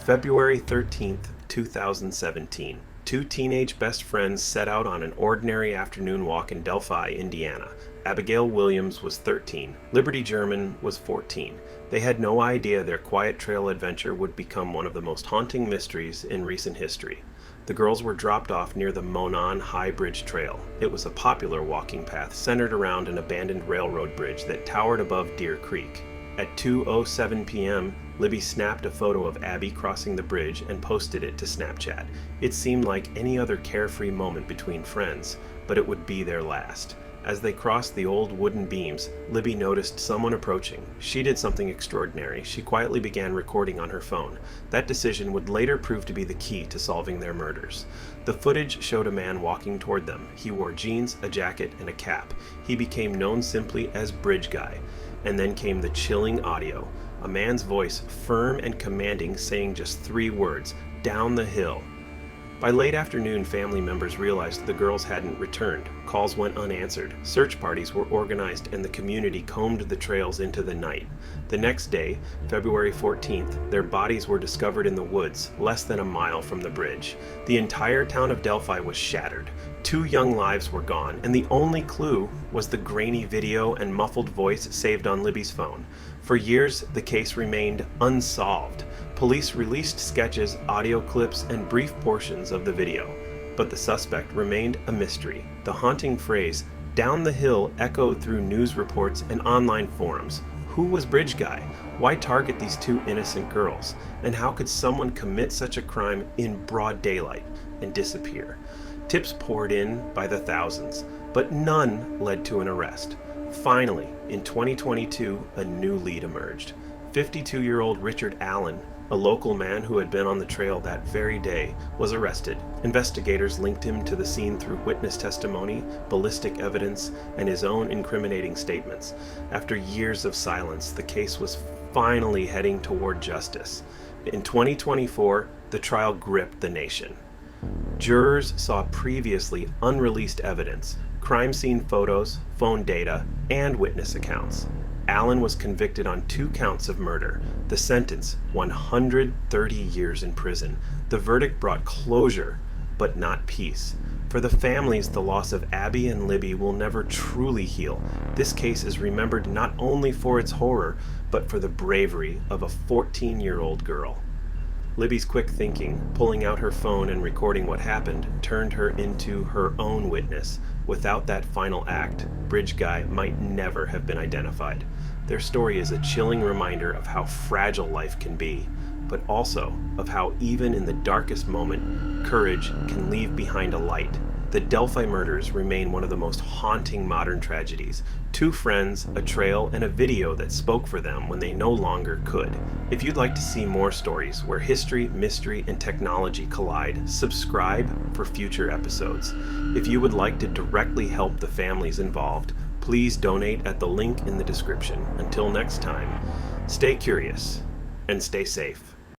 February 13th, 2017. Two teenage best friends set out on an ordinary afternoon walk in Delphi, Indiana. Abigail Williams was 13. Liberty German was 14. They had no idea their quiet trail adventure would become one of the most haunting mysteries in recent history. The girls were dropped off near the Monon High Bridge Trail. It was a popular walking path centered around an abandoned railroad bridge that towered above Deer Creek. At 2:07 p.m., Libby snapped a photo of Abby crossing the bridge and posted it to Snapchat. It seemed like any other carefree moment between friends, but it would be their last. As they crossed the old wooden beams, Libby noticed someone approaching. She did something extraordinary. She quietly began recording on her phone. That decision would later prove to be the key to solving their murders. The footage showed a man walking toward them. He wore jeans, a jacket, and a cap. He became known simply as Bridge Guy. And then came the chilling audio. A man's voice, firm and commanding, saying just 3 words, "Down the hill." By late afternoon, family members realized the girls hadn't returned. Calls went unanswered. Search parties were organized and the community combed the trails into the night. The next day, February 14th, their bodies were discovered in the woods, less than a mile from the bridge. The entire town of Delphi was shattered. 2 young lives were gone, and the only clue was the grainy video and muffled voice saved on Libby's phone. For years, the case remained unsolved. Police released sketches, audio clips, and brief portions of the video, but the suspect remained a mystery. The haunting phrase, "down the hill," echoed through news reports and online forums. Who was Bridge Guy? Why target these 2 innocent girls? And how could someone commit such a crime in broad daylight and disappear? Tips poured in by the thousands, but none led to an arrest. Finally, in 2022, a new lead emerged. 52-year-old Richard Allen, a local man who had been on the trail that very day, was arrested. Investigators linked him to the scene through witness testimony, ballistic evidence, and his own incriminating statements. After years of silence, the case was finally heading toward justice. In 2024, the trial gripped the nation. Jurors saw previously unreleased evidence, crime scene photos, phone data, and witness accounts. Allen was convicted on 2 counts of murder. The sentence, 130 years in prison. The verdict brought closure, but not peace. For the families, the loss of Abby and Libby will never truly heal. This case is remembered not only for its horror, but for the bravery of a 14-year-old girl. Libby's quick thinking, pulling out her phone and recording what happened, turned her into her own witness. Without that final act, Bridge Guy might never have been identified. Their story is a chilling reminder of how fragile life can be, but also of how even in the darkest moment, courage can leave behind a light. The Delphi murders remain one of the most haunting modern tragedies. 2 friends, a trail, and a video that spoke for them when they no longer could. If you'd like to see more stories where history, mystery, and technology collide, subscribe for future episodes. If you would like to directly help the families involved, please donate at the link in the description. Until next time, stay curious and stay safe.